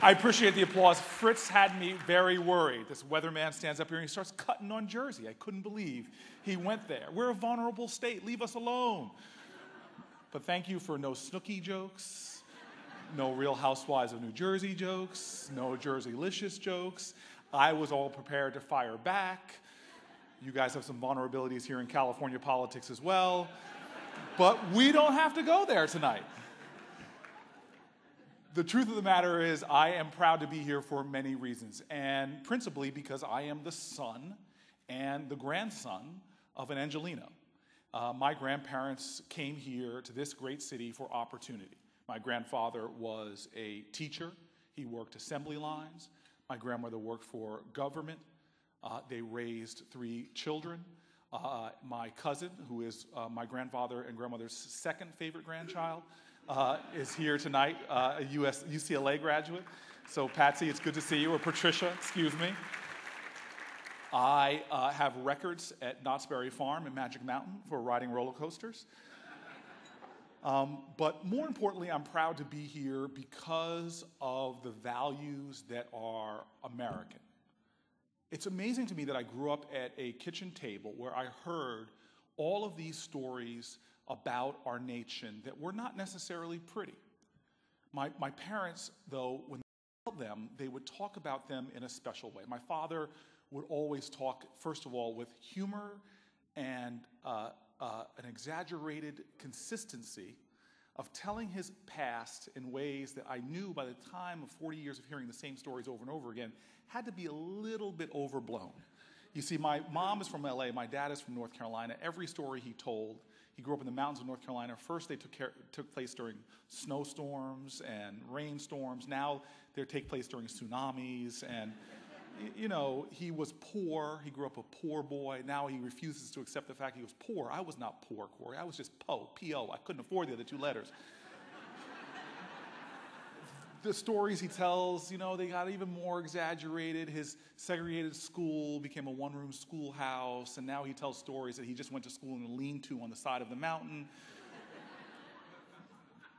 I appreciate the applause. Fritz had me very worried. This weatherman stands up here and he starts cutting on Jersey. I couldn't believe he went there. We're a vulnerable state. Leave us alone. But thank you for no Snooki jokes, no Real Housewives of New Jersey jokes, no Jerseylicious jokes. I was all prepared to fire back. You guys have some vulnerabilities here in California politics as well. But we don't have to go there tonight. The truth of the matter is I am proud to be here for many reasons, and principally because I am the son and the grandson of an Angelino. My grandparents came here to this great city for opportunity. My grandfather was a teacher. He worked assembly lines. My grandmother worked for government. They raised 3 children. My cousin, who is my grandfather and grandmother's second favorite grandchild, is here tonight, a UCLA graduate. So Patsy, it's good to see you, or Patricia, excuse me. I have records at Knott's Berry Farm in Magic Mountain for riding roller coasters. But more importantly, I'm proud to be here because of the values that are American. It's amazing to me that I grew up at a kitchen table where I heard all of these stories about our nation that were not necessarily pretty. My parents, though, when they told them, they would talk about them in a special way. My father would always talk, first of all, with humor and an exaggerated consistency of telling his past in ways that I knew by the time of 40 years of hearing the same stories over and over again had to be a little bit overblown. You see, my mom is from LA, my dad is from North Carolina. Every story he told, he grew up in the mountains of North Carolina. First, they took place during snowstorms and rainstorms. Now they take place during tsunamis. And, you know, he was poor. He grew up a poor boy. Now he refuses to accept the fact he was poor. I was not poor, Cory. I was just Po, P-O. I couldn't afford the other 2 letters. The stories he tells, you know, they got even more exaggerated. His segregated school became a 1-room schoolhouse, and now he tells stories that he just went to school in a lean-to on the side of the mountain.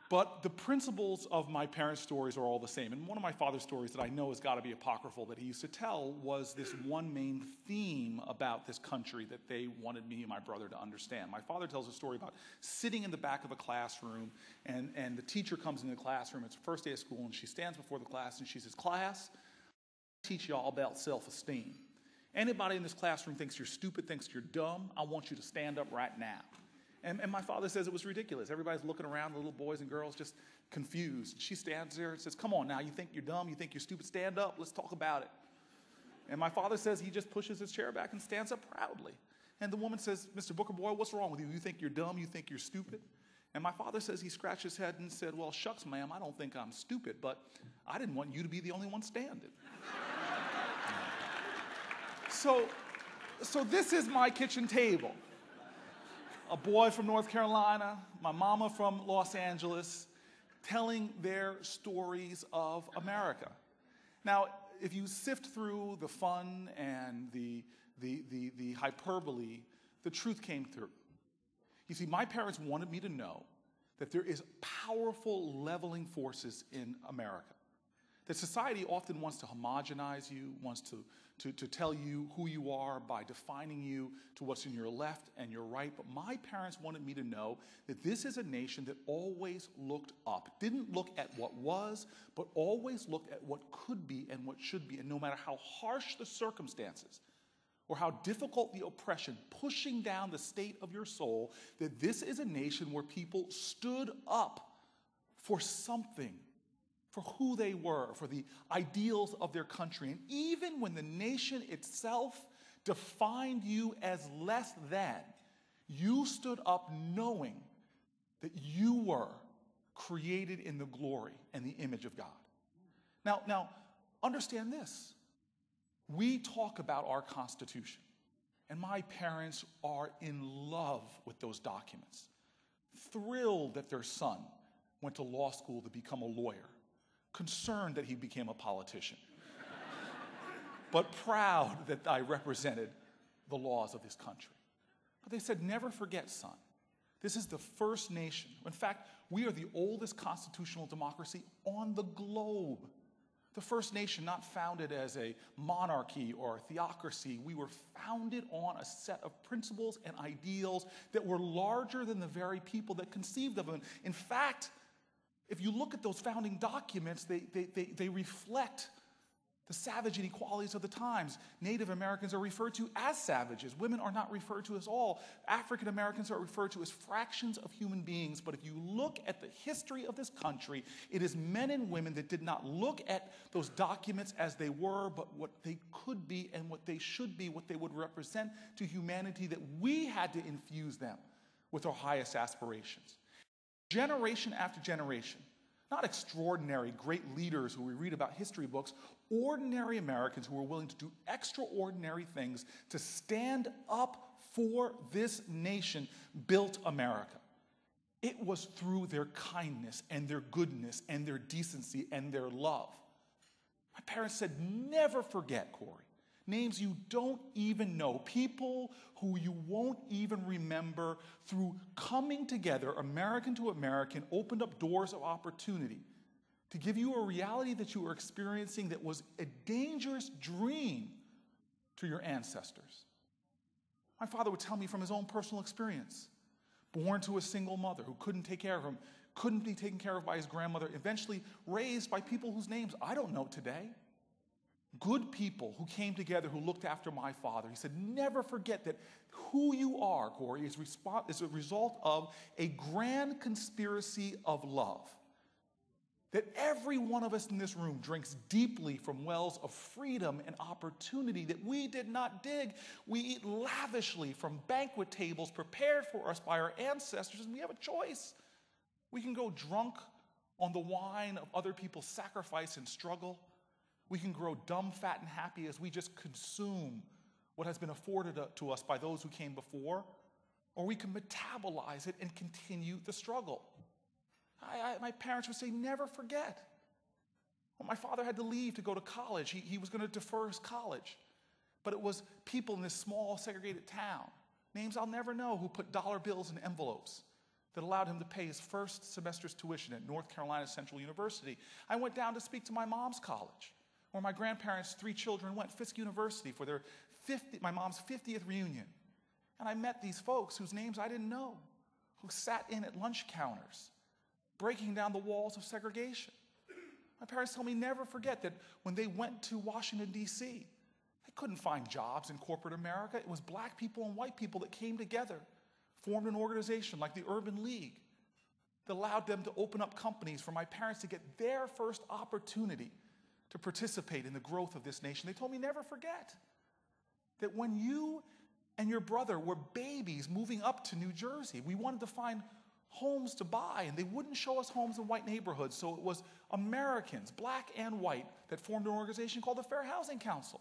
But the principles of my parents' stories are all the same. And one of my father's stories that I know has got to be apocryphal that he used to tell was this one main theme about this country that they wanted me and my brother to understand. My father tells a story about sitting in the back of a classroom, and the teacher comes into the classroom. It's the first day of school, and she stands before the class, and she says, "Class, I teach you all about self-esteem. Anybody in this classroom thinks you're stupid, thinks you're dumb, I want you to stand up right now." And my father says it was ridiculous. Everybody's looking around, the little boys and girls just confused. She stands there and says, "Come on now, you think you're dumb, you think you're stupid, stand up, let's talk about it." And my father says he just pushes his chair back and stands up proudly. And the woman says, "Mr. Booker boy, what's wrong with you? You think you're dumb, you think you're stupid?" And my father says he scratched his head and said, "Well, shucks, ma'am, I don't think I'm stupid, but I didn't want you to be the only one standing." So this is my kitchen table. A boy from North Carolina, my mama from Los Angeles, telling their stories of America. Now, if you sift through the fun and the hyperbole, the truth came through. You see, my parents wanted me to know that there is powerful leveling forces in America. That society often wants to homogenize you, wants to tell you who you are by defining you to what's in your left and your right. But my parents wanted me to know that this is a nation that always looked up. Didn't look at what was, but always looked at what could be and what should be. And no matter how harsh the circumstances or how difficult the oppression pushing down the state of your soul, that this is a nation where people stood up for something, for who they were, for the ideals of their country. And even when the nation itself defined you as less than, you stood up knowing that you were created in the glory and the image of God. Now, understand this. We talk about our Constitution, and my parents are in love with those documents, thrilled that their son went to law school to become a lawyer, concerned that he became a politician, but proud that I represented the laws of this country. But they said, never forget, son, this is the first nation. In fact, we are the oldest constitutional democracy on the globe. The first nation, not founded as a monarchy or a theocracy, we were founded on a set of principles and ideals that were larger than the very people that conceived of them. In fact, if you look at those founding documents, they reflect the savage inequalities of the times. Native Americans are referred to as savages. Women are not referred to as all. African Americans are referred to as fractions of human beings. But if you look at the history of this country, it is men and women that did not look at those documents as they were, but what they could be and what they should be, what they would represent to humanity, that we had to infuse them with our highest aspirations. Generation after generation, not extraordinary great leaders who we read about history books, ordinary Americans who were willing to do extraordinary things to stand up for this nation built America. It was through their kindness and their goodness and their decency and their love. My parents said, never forget, Cory, names you don't even know, people who you won't even remember, through coming together, American to American, opened up doors of opportunity to give you a reality that you were experiencing that was a dangerous dream to your ancestors. My father would tell me from his own personal experience, born to a single mother who couldn't take care of him, couldn't be taken care of by his grandmother, eventually raised by people whose names I don't know today. Good people who came together, who looked after my father. He said, never forget that who you are, Cory, is a result of a grand conspiracy of love. That every one of us in this room drinks deeply from wells of freedom and opportunity that we did not dig. We eat lavishly from banquet tables prepared for us by our ancestors, and we have a choice. We can go drunk on the wine of other people's sacrifice and struggle. We can grow dumb, fat, and happy as we just consume what has been afforded to us by those who came before, or we can metabolize it and continue the struggle. My parents would say, never forget. Well, my father had to leave to go to college. He was going to defer his college. But it was people in this small, segregated town, names I'll never know, who put dollar bills in envelopes that allowed him to pay his first semester's tuition at North Carolina Central University. I went down to speak to my mom's college, where my grandparents' 3 children went, Fisk University, for their my mom's 50th reunion. And I met these folks whose names I didn't know, who sat in at lunch counters, breaking down the walls of segregation. My parents told me never forget that when they went to Washington, D.C., they couldn't find jobs in corporate America. It was black people and white people that came together, formed an organization like the Urban League that allowed them to open up companies for my parents to get their first opportunity to participate in the growth of this nation. They told me never forget that when you and your brother were babies moving up to New Jersey, we wanted to find homes to buy, and they wouldn't show us homes in white neighborhoods, so it was Americans, black and white, that formed an organization called the Fair Housing Council.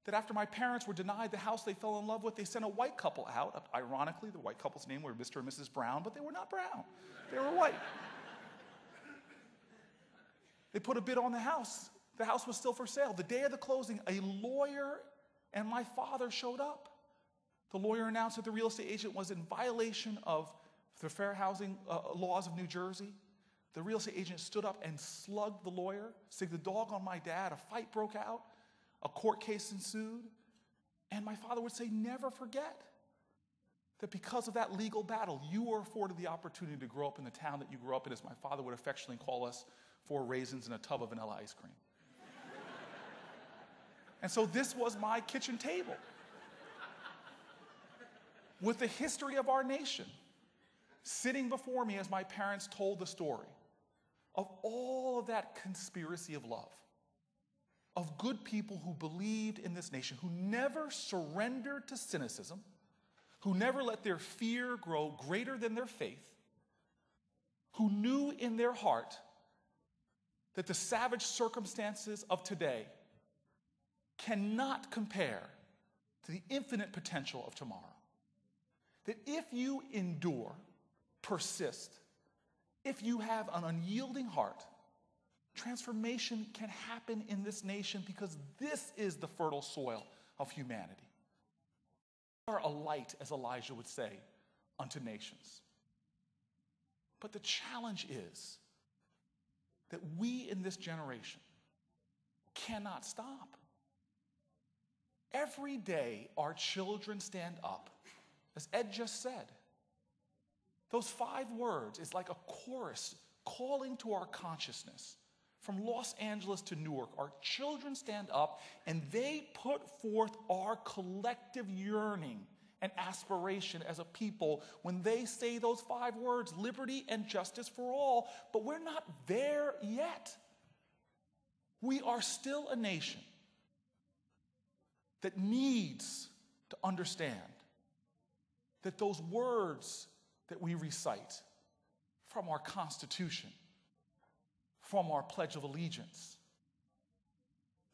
That after my parents were denied the house they fell in love with, they sent a white couple out. Ironically, the white couple's name were Mr. and Mrs. Brown, but they were not brown. They were white. They put a bid on the house. The house was still for sale. The day of the closing, a lawyer and my father showed up. The lawyer announced that the real estate agent was in violation of the fair housing laws of New Jersey. The real estate agent stood up and slugged the lawyer, sigged the dog on my dad. A fight broke out. A court case ensued. And my father would say, never forget that because of that legal battle, you were afforded the opportunity to grow up in the town that you grew up in, as my father would affectionately call us, 4 raisins and a tub of vanilla ice cream. And so this was my kitchen table with the history of our nation sitting before me as my parents told the story of all of that conspiracy of love, of good people who believed in this nation, who never surrendered to cynicism, who never let their fear grow greater than their faith, who knew in their heart that the savage circumstances of today cannot compare to the infinite potential of tomorrow. That if you endure, persist, if you have an unyielding heart, transformation can happen in this nation, because this is the fertile soil of humanity. We are a light, as Elijah would say, unto nations. But the challenge is that we in this generation cannot stop. Every day, our children stand up, as Ed just said. Those 5 words is like a chorus calling to our consciousness. From Los Angeles to Newark, our children stand up and they put forth our collective yearning and aspiration as a people when they say those 5 words, liberty and justice for all. But we're not there yet. We are still a nation that needs to understand that those words that we recite from our Constitution, from our Pledge of Allegiance,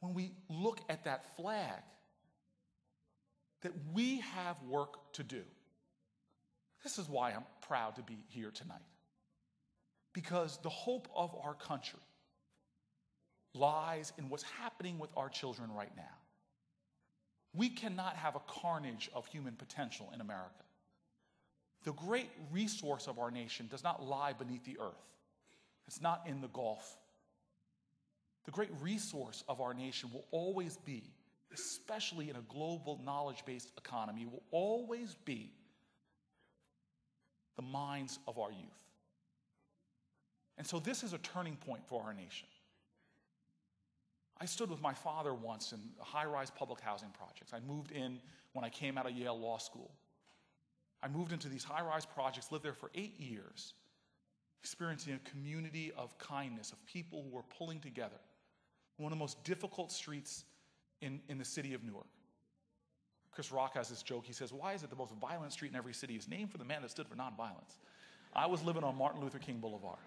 when we look at that flag, that we have work to do. This is why I'm proud to be here tonight. Because the hope of our country lies in what's happening with our children right now. We cannot have a carnage of human potential in America. The great resource of our nation does not lie beneath the earth. It's not in the Gulf. The great resource of our nation will always be, especially in a global knowledge-based economy, will always be the minds of our youth. And so this is a turning point for our nation. I stood with my father once in high-rise public housing projects. I moved in when I came out of Yale Law School. I moved into these high-rise projects, lived there for 8 years, experiencing a community of kindness, of people who were pulling together. One of the most difficult streets in the city of Newark. Chris Rock has this joke. He says, why is it the most violent street in every city is named for the man that stood for nonviolence? I was living on Martin Luther King Boulevard.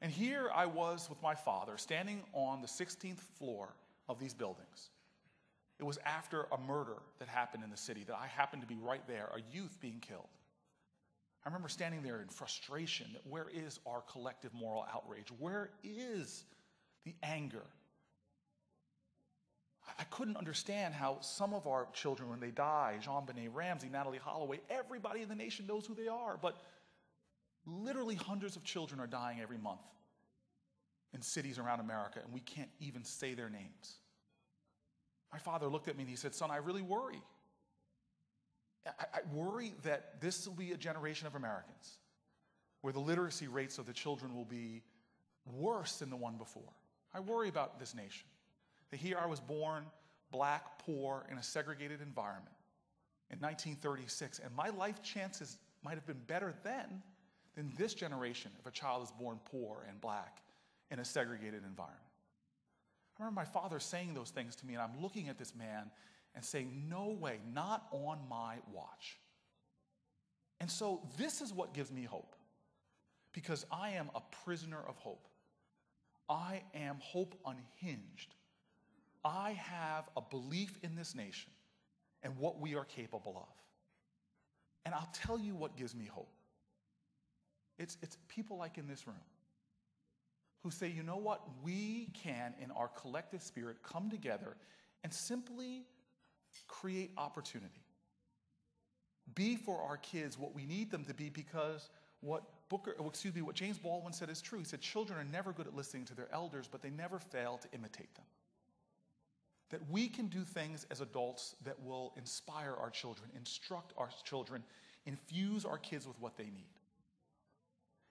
And here I was with my father standing on the 16th floor of these buildings. It was after a murder that happened in the city that I happened to be right there, a youth being killed. I remember standing there in frustration that where is our collective moral outrage? Where is the anger? I couldn't understand how some of our children, when they die, JonBenet Ramsey, Natalie Holloway, everybody in the nation knows who they are, but literally hundreds of children are dying every month in cities around America, and we can't even say their names. My father looked at me and he said, son, I really worry. I worry that this will be a generation of Americans where the literacy rates of the children will be worse than the one before. I worry about this nation. That here I was born black, poor, in a segregated environment in 1936, and my life chances might have been better then than this generation if a child is born poor and black in a segregated environment. I remember my father saying those things to me, and I'm looking at this man and saying, no way, not on my watch. And so this is what gives me hope, because I am a prisoner of hope. I am hope unhinged. I have a belief in this nation and what we are capable of. And I'll tell you what gives me hope. It's people like in this room who say, you know what, we can, in our collective spirit, come together and simply create opportunity. Be for our kids what we need them to be, because what James Baldwin said is true. He said, children are never good at listening to their elders, but they never fail to imitate them. That we can do things as adults that will inspire our children, instruct our children, infuse our kids with what they need.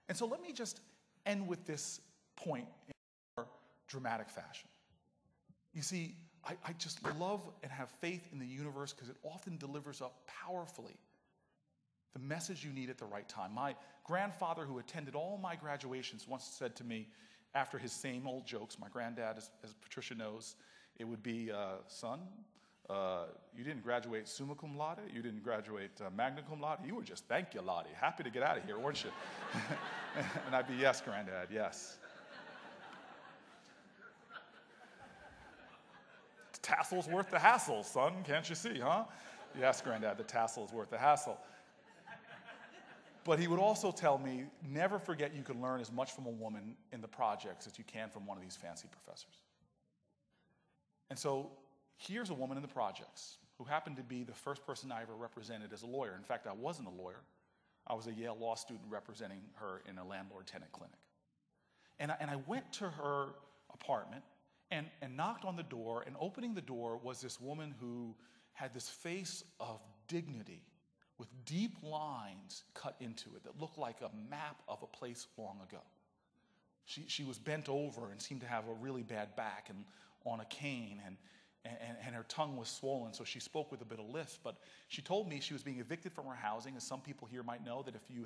And so let me just end with this point in a more dramatic fashion. You see, I just love and have faith in the universe because it often delivers up powerfully the message you need at the right time. My grandfather, who attended all my graduations, once said to me, after his same old jokes, my granddad, as Patricia knows, it would be, son, you didn't graduate summa cum laude, you didn't graduate magna cum laude, you were just thank you laude, happy to get out of here, weren't you? And I'd be, yes, granddad, yes. The tassel's worth the hassle, son, can't you see, huh? Yes, granddad, the tassel is worth the hassle. But he would also tell me, never forget you can learn as much from a woman in the projects as you can from one of these fancy professors. And so here's a woman in the projects who happened to be the first person I ever represented as a lawyer. In fact, I wasn't a lawyer. I was a Yale law student representing her in a landlord-tenant clinic. And I went to her apartment and knocked on the door, and opening the door was this woman who had this face of dignity with deep lines cut into it that looked like a map of a place long ago. She was bent over and seemed to have a really bad back and on a cane, and her tongue was swollen, so she spoke with a bit of lisp. But she told me she was being evicted from her housing. As some people here might know, that if you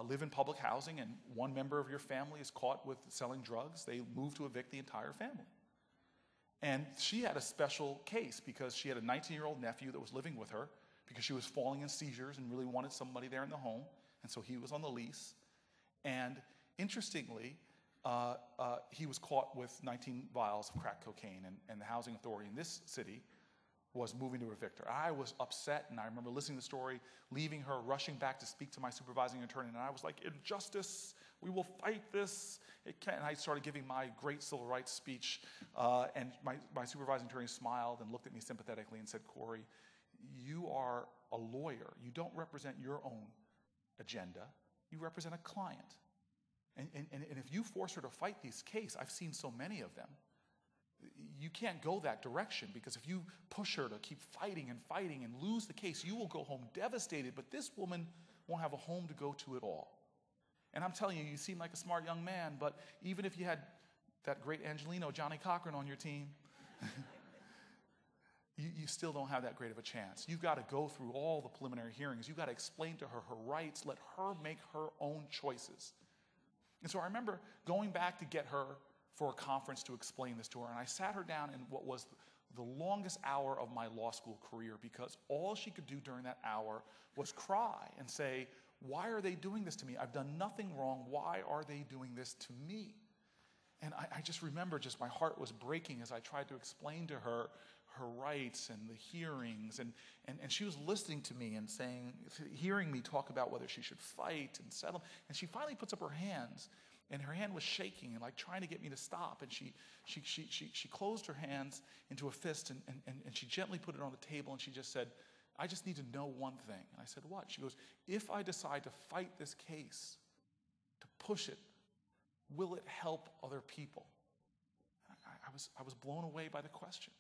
live in public housing and one member of your family is caught with selling drugs, they move to evict the entire family. And she had a special case because she had a 19-year-old nephew that was living with her because she was falling in seizures and really wanted somebody there in the home, and so he was on the lease. And interestingly, he was caught with 19 vials of crack cocaine, and the housing authority in this city was moving to evict her. I was upset, and I remember listening to the story, leaving her, rushing back to speak to my supervising attorney, and I was like, injustice, we will fight this. It can't. And I started giving my great civil rights speech, and my supervising attorney smiled and looked at me sympathetically and said, Cory, you are a lawyer. You don't represent your own agenda. You represent a client. And if you force her to fight these cases, I've seen so many of them, you can't go that direction, because if you push her to keep fighting and lose the case, you will go home devastated, but this woman won't have a home to go to at all. And I'm telling you, you seem like a smart young man, but even if you had that great Angelino, Johnny Cochran, on your team, you still don't have that great of a chance. You've got to go through all the preliminary hearings. You've got to explain to her her rights, let her make her own choices. And so I remember going back to get her for a conference to explain this to her, and I sat her down in what was the longest hour of my law school career, because all she could do during that hour was cry and say, why are they doing this to me? I've done nothing wrong. Why are they doing this to me? And I just remember my heart was breaking as I tried to explain to her her rights and the hearings, and she was listening to me and hearing me talk about whether she should fight and settle. And she finally puts up her hands, and her hand was shaking and like trying to get me to stop. And she closed her hands into a fist, and she gently put it on the table, and she just said, I just need to know one thing. And I said, what? She goes, if I decide to fight this case, to push it, will it help other people? I was blown away by the question.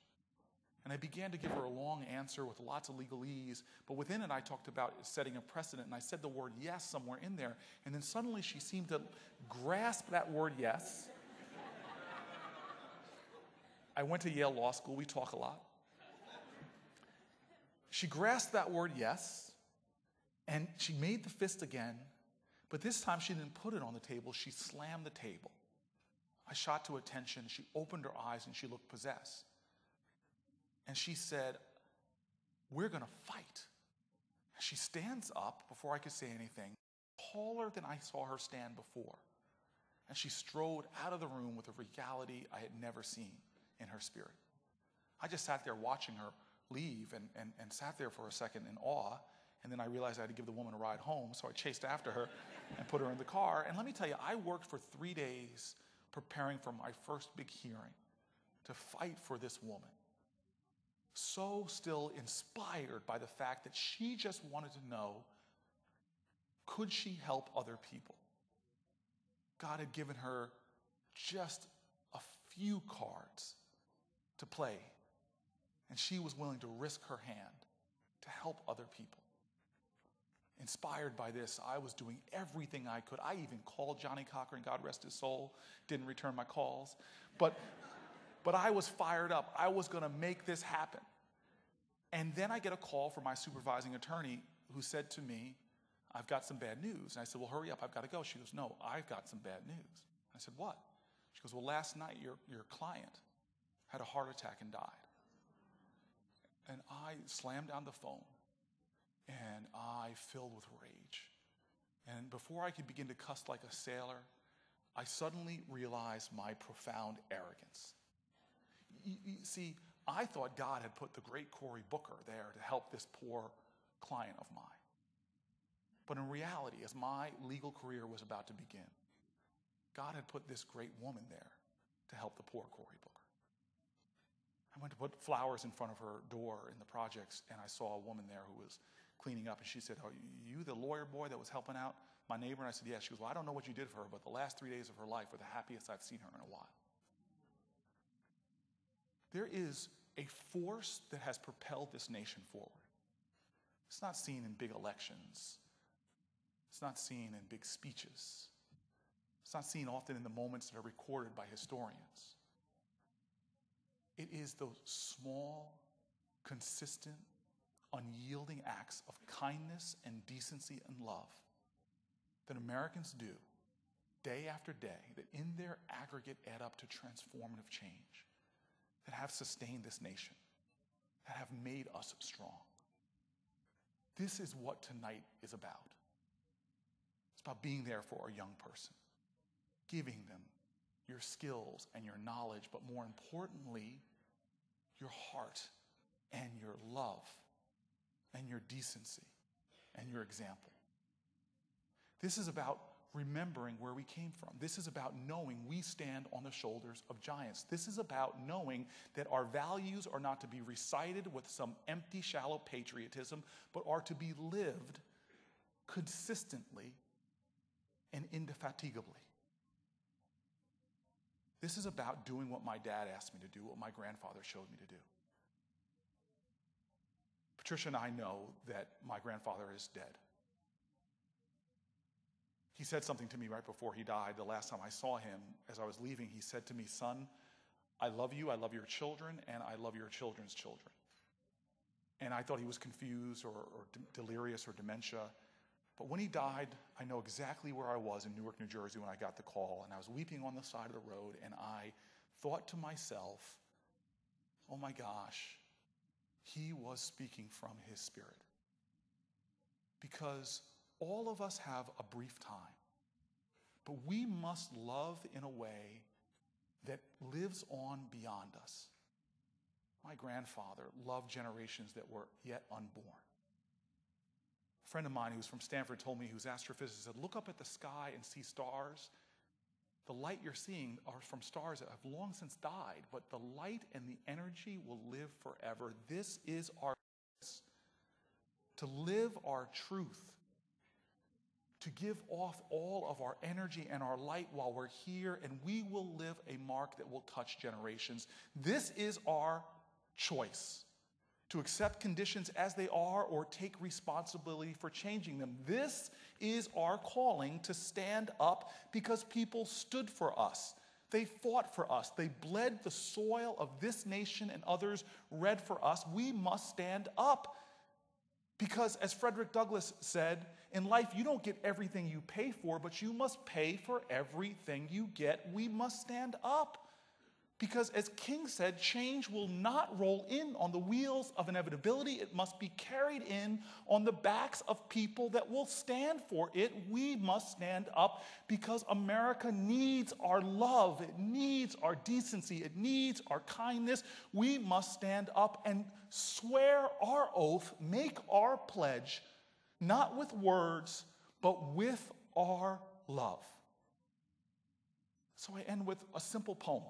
And I began to give her a long answer with lots of legalese, but within it I talked about setting a precedent, and I said the word yes somewhere in there, and then suddenly she seemed to grasp that word yes. I went to Yale Law School, we talk a lot. She grasped that word yes, and she made the fist again, but this time she didn't put it on the table, she slammed the table. I shot to attention, she opened her eyes and she looked possessed. And she said, we're going to fight. She stands up before I could say anything, taller than I saw her stand before. And she strode out of the room with a regality I had never seen in her spirit. I just sat there watching her leave and sat there for a second in awe. And then I realized I had to give the woman a ride home, so I chased after her and put her in the car. And let me tell you, I worked for 3 days preparing for my first big hearing to fight for this woman. So still inspired by the fact that she just wanted to know, could she help other people? God had given her just a few cards to play, and she was willing to risk her hand to help other people. Inspired by this, I was doing everything I could. I even called Johnny Cochran, God rest his soul, didn't return my calls. But I was fired up. I was going to make this happen. And then I get a call from my supervising attorney who said to me, I've got some bad news. And I said, well, hurry up, I've got to go. She goes, no, I've got some bad news. I said, what? She goes, well, last night your client had a heart attack and died. And I slammed down the phone, and I filled with rage. And before I could begin to cuss like a sailor, I suddenly realized my profound arrogance. You see, I thought God had put the great Cory Booker there to help this poor client of mine. But in reality, as my legal career was about to begin, God had put this great woman there to help the poor Cory Booker. I went to put flowers in front of her door in the projects, and I saw a woman there who was cleaning up, and she said, are you the lawyer boy that was helping out my neighbor? And I said, yeah. She goes, well, I don't know what you did for her, but the last 3 days of her life were the happiest I've seen her in a while. There is a force that has propelled this nation forward. It's not seen in big elections. It's not seen in big speeches. It's not seen often in the moments that are recorded by historians. It is those small, consistent, unyielding acts of kindness and decency and love that Americans do day after day that in their aggregate add up to transformative change, that have sustained this nation, that have made us strong. This is what tonight is about. It's about being there for a young person, giving them your skills and your knowledge, but more importantly, your heart and your love and your decency and your example. This is about remembering where we came from. This is about knowing we stand on the shoulders of giants. This is about knowing that our values are not to be recited with some empty, shallow patriotism, but are to be lived consistently and indefatigably. This is about doing what my dad asked me to do, what my grandfather showed me to do. Patricia and I know that my grandfather is dead. He said something to me right before he died. The last time I saw him, as I was leaving, he said to me, son, I love you, I love your children, and I love your children's children. And I thought he was confused or delirious or dementia. But when he died, I know exactly where I was in Newark, New Jersey when I got the call, and I was weeping on the side of the road, and I thought to myself, oh my gosh, he was speaking from his spirit. Because all of us have a brief time, but we must love in a way that lives on beyond us. My grandfather loved generations that were yet unborn. A friend of mine who's from Stanford told me, who's an astrophysicist, said, look up at the sky and see stars. The light you're seeing are from stars that have long since died, but the light and the energy will live forever. This is our choice, to live our truth, to give off all of our energy and our light while we're here, and we will live a mark that will touch generations. This is our choice, to accept conditions as they are or take responsibility for changing them. This is our calling, to stand up because people stood for us. They fought for us. They bled the soil of this nation and others red for us. We must stand up. Because as Frederick Douglass said, in life you don't get everything you pay for, but you must pay for everything you get. We must stand up. Because as King said, change will not roll in on the wheels of inevitability. It must be carried in on the backs of people that will stand for it. We must stand up because America needs our love. It needs our decency. It needs our kindness. We must stand up and swear our oath, make our pledge, not with words, but with our love. So I end with a simple poem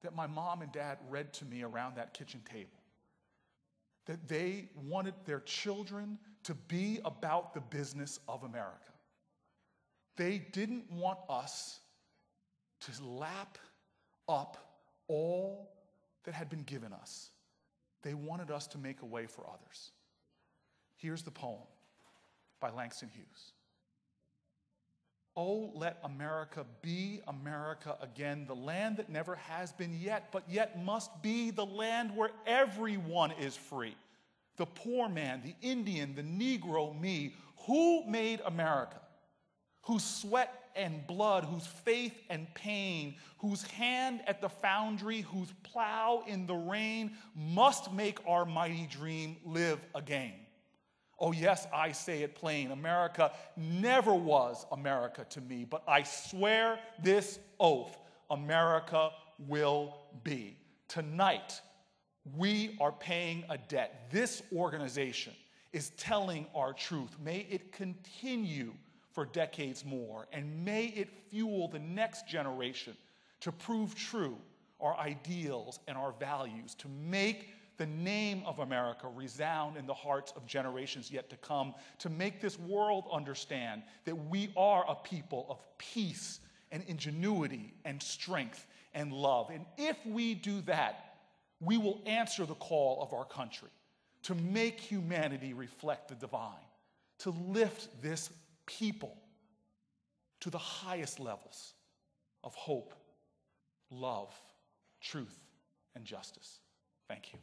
that my mom and dad read to me around that kitchen table. That they wanted their children to be about the business of America. They didn't want us to lap up all that had been given us. They wanted us to make a way for others. Here's the poem by Langston Hughes. Oh, let America be America again, the land that never has been yet, but yet must be the land where everyone is free. The poor man, the Indian, the Negro, me. Who made America? Whose sweat and blood, whose faith and pain, whose hand at the foundry, whose plow in the rain must make our mighty dream live again. Oh yes, I say it plain. America never was America to me, but I swear this oath, America will be. Tonight, we are paying a debt. This organization is telling our truth. May it continue for decades more, and may it fuel the next generation to prove true our ideals and our values, to make the name of America resound in the hearts of generations yet to come, to make this world understand that we are a people of peace and ingenuity and strength and love. And if we do that, we will answer the call of our country to make humanity reflect the divine, to lift this people to the highest levels of hope, love, truth, and justice. Thank you.